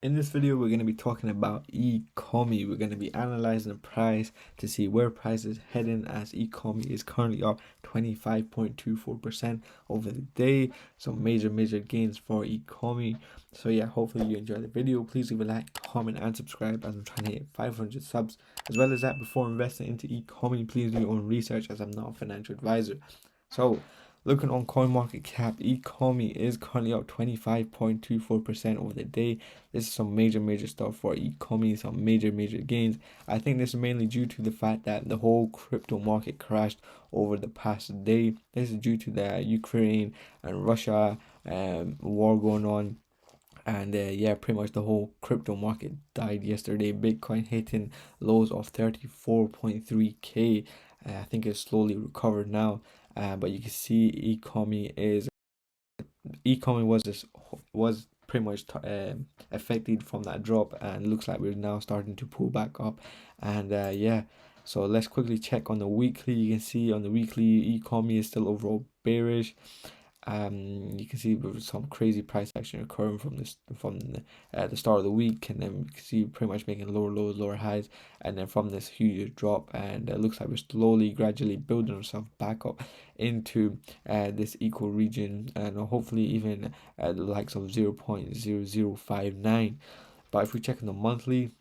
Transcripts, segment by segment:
In this video, we're going to be talking about Ecomi. We're going to be analyzing the price to see where price is heading, as Ecomi is currently up 25.24% over the day. Some major gains for Ecomi. So yeah, hopefully you enjoy the video. Please leave a like, comment, and subscribe as I'm trying to hit 500 subs. As well as that, before investing into Ecomi, please do your own research as I'm not a financial advisor. So looking on CoinMarketCap, Ecomi is currently up 25.24% over the day. This is some major stuff for Ecomi, some major gains. I think this is mainly due to the fact that the whole crypto market crashed over the past day. This is due to the Ukraine and Russia war going on. And yeah, pretty much the whole crypto market died yesterday. Bitcoin hitting lows of 34.3k. I think it's slowly recovered now. But you can see Ecomi was pretty much affected from that drop, and looks like we're now starting to pull back up. And yeah, so let's quickly check on the weekly. You can see on the weekly, Ecomi is still overall bearish. You can see some crazy price action occurring from the start of the week, and then you can see pretty much making lower lows, lower highs, and then from this huge drop, and it looks like we're slowly, gradually building ourselves back up into this equal region, and hopefully even the likes of 0.0059. But if we check on the monthly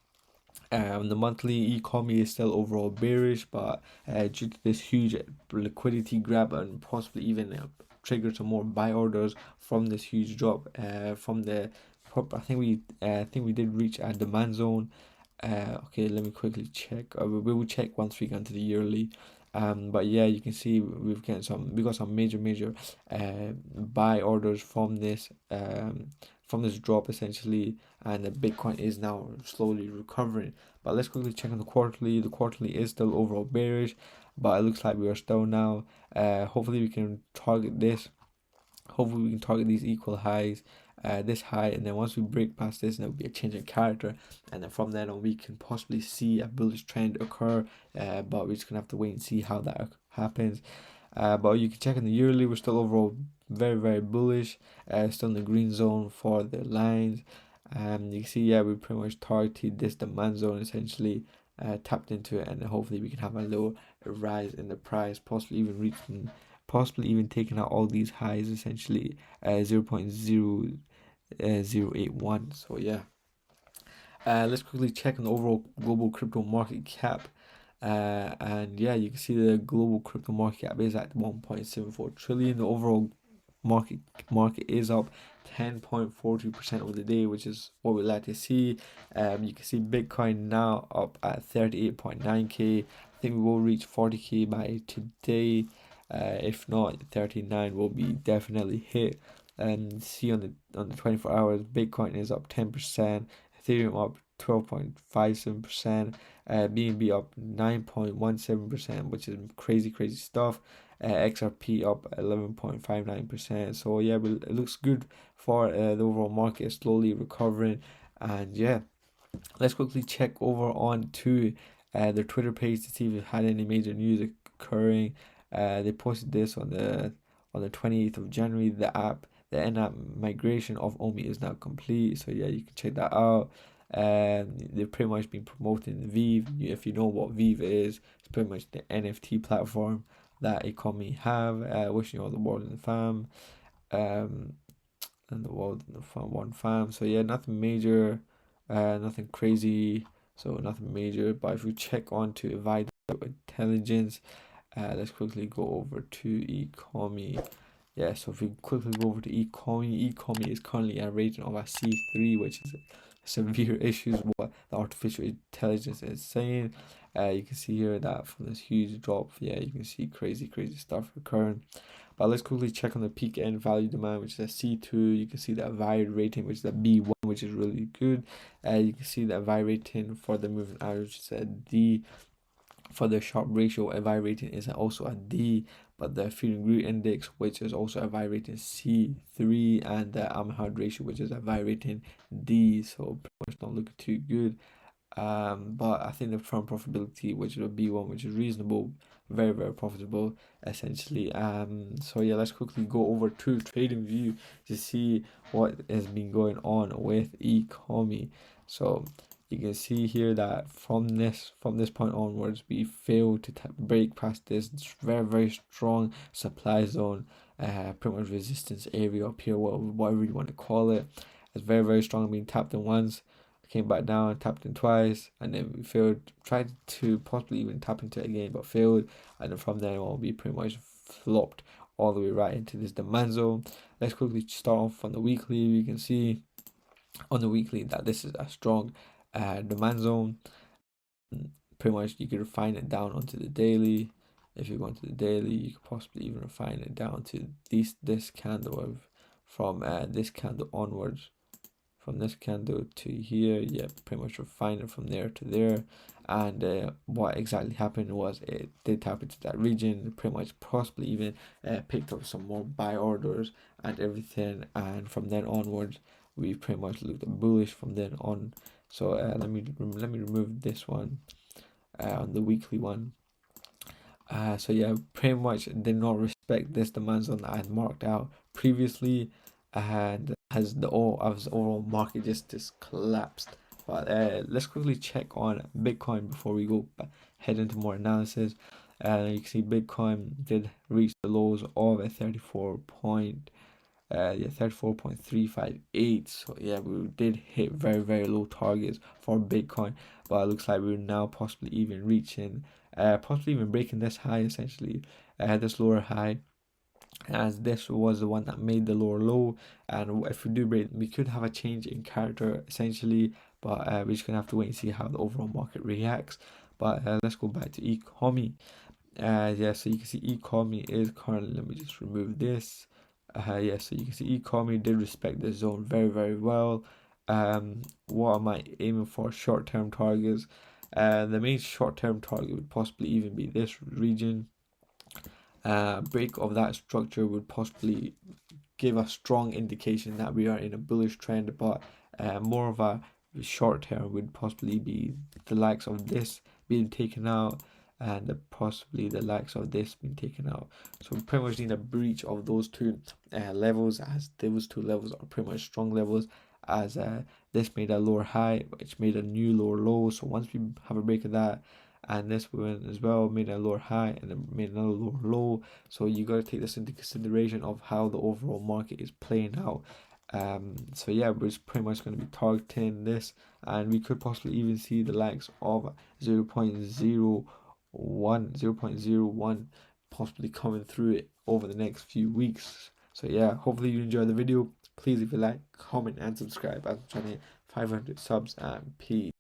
Ecomi is still overall bearish, but due to this huge liquidity grab and possibly even trigger some more buy orders from this huge drop from the I think we did reach a demand zone. Okay, let me quickly check. We will check once we get into the yearly. But yeah, you can see we got some major buy orders from this drop essentially, and the Bitcoin is now slowly recovering. But let's quickly check on the quarterly. The quarterly is still overall bearish, but it looks like we are still now. Hopefully we can target this. Hopefully we can target these equal highs, this high, and then once we break past this, there will be a change in character, and then from then on we can possibly see a bullish trend occur. But we're just gonna have to wait and see how that happens. But you can check in the yearly, we're still overall very bullish, still in the green zone for the lines. You can see, yeah, we pretty much targeted this demand zone essentially, tapped into it, and then hopefully we can have a little rise in the price, possibly even taking out all these highs essentially, 0.0081. So yeah, let's quickly check on the overall global crypto market cap. And yeah, you can see the global crypto market cap is at 1.74 trillion. The overall market is up 10.42% over the day, which is what we like to see. You can see Bitcoin now up at 38.9k. I think we will reach 40k by today. If not, 39 will be definitely hit. And see on the 24 hours, Bitcoin is up 10%, Ethereum up 12.57%, BNB up 9.17%, which is crazy stuff. XRP up 11.59%. So yeah, but it looks good for the overall market slowly recovering. And yeah, let's quickly check over on to their Twitter page to see if it had any major news occurring. They posted this on the 28th of January. The in-app migration of Omi is now complete. So yeah, you can check that out. They've pretty much been promoting Vive. If you know what Vive is, it's pretty much the NFT platform that Ecomi have. Wishing you all the world in the fam, and the world in the fam, one fam. So yeah, nothing major, nothing crazy. So nothing major. But if we check on to Evide Intelligence, let's quickly go over to Ecomi. Yeah, so if we quickly go over to Ecomi is currently at a rating of a C3, which is severe issues what the artificial intelligence is saying. You can see here that from this huge drop, yeah, you can see crazy stuff occurring. But let's quickly check on the peak end value demand, which is a C2. You can see that varied rating, which is a B1, which is really good. You can see that varied rating for the moving average, which is a D. For the Sharp ratio, a VI rating is also a D, but the Fear Greed Index, which is also a VI rating C3, and the Amhard ratio, which is a VI rating D, so pretty much not looking too good. But I think the firm profitability, which is a B1, which is reasonable, very, very profitable, essentially. So yeah, let's quickly go over to trading view to see what has been going on with Ecomi. So you can see here that from this point onwards, we failed to break past this very, very strong supply zone, pretty much resistance area up here, whatever you want to call it. It's very, very strong, being tapped in once, came back down, tapped in twice, and then we failed. Tried to possibly even tap into it again, but failed. And then from there on, we pretty much flopped all the way right into this demand zone. Let's quickly start off on the weekly. We can see on the weekly that this is a strong demand zone. Pretty much, you could refine it down onto the daily. If you go into the daily, you could possibly even refine it down to this candle of from this candle onwards, from this candle to here. Yeah, pretty much refine it from there to there. And what exactly happened was it did tap into that region, pretty much possibly even picked up some more buy orders and everything. And from then onwards, we pretty much looked at bullish from then on. So let me remove this one on the weekly one. So yeah, pretty much did not respect this demand zone that I had marked out previously, and has the overall market just collapsed. But let's quickly check on Bitcoin before we go head into more analysis. You can see Bitcoin did reach the lows of a 34.358. So yeah, we did hit very, very low targets for Bitcoin, but it looks like we're now possibly even reaching, possibly even breaking this high, essentially, this lower high, as this was the one that made the lower low. And if we do break, we could have a change in character, essentially, but we're just gonna have to wait and see how the overall market reacts. But let's go back to Ecomi. Yeah, so you can see Ecomi is currently, let me just remove this. Yeah, so you can see Ecomi did respect the zone very, very well. What am I aiming for? Short-term targets. The main short-term target would possibly even be this region. Break of that structure would possibly give a strong indication that we are in a bullish trend, but more of a short term would possibly be the likes of this being taken out, and possibly the likes of this being taken out. So we pretty much need a breach of those two levels, as those two levels are pretty much strong levels, as this made a lower high, which made a new lower low. So once we have a break of that, and this one as well made a lower high and then made another lower low. So you got to take this into consideration of how the overall market is playing out. So yeah, we're pretty much going to be targeting this, and we could possibly even see the likes of 0.01 possibly coming through it over the next few weeks. So yeah, hopefully you enjoyed the video. Please, if you like, comment and subscribe. I'm trying to hit 500 subs, and peace.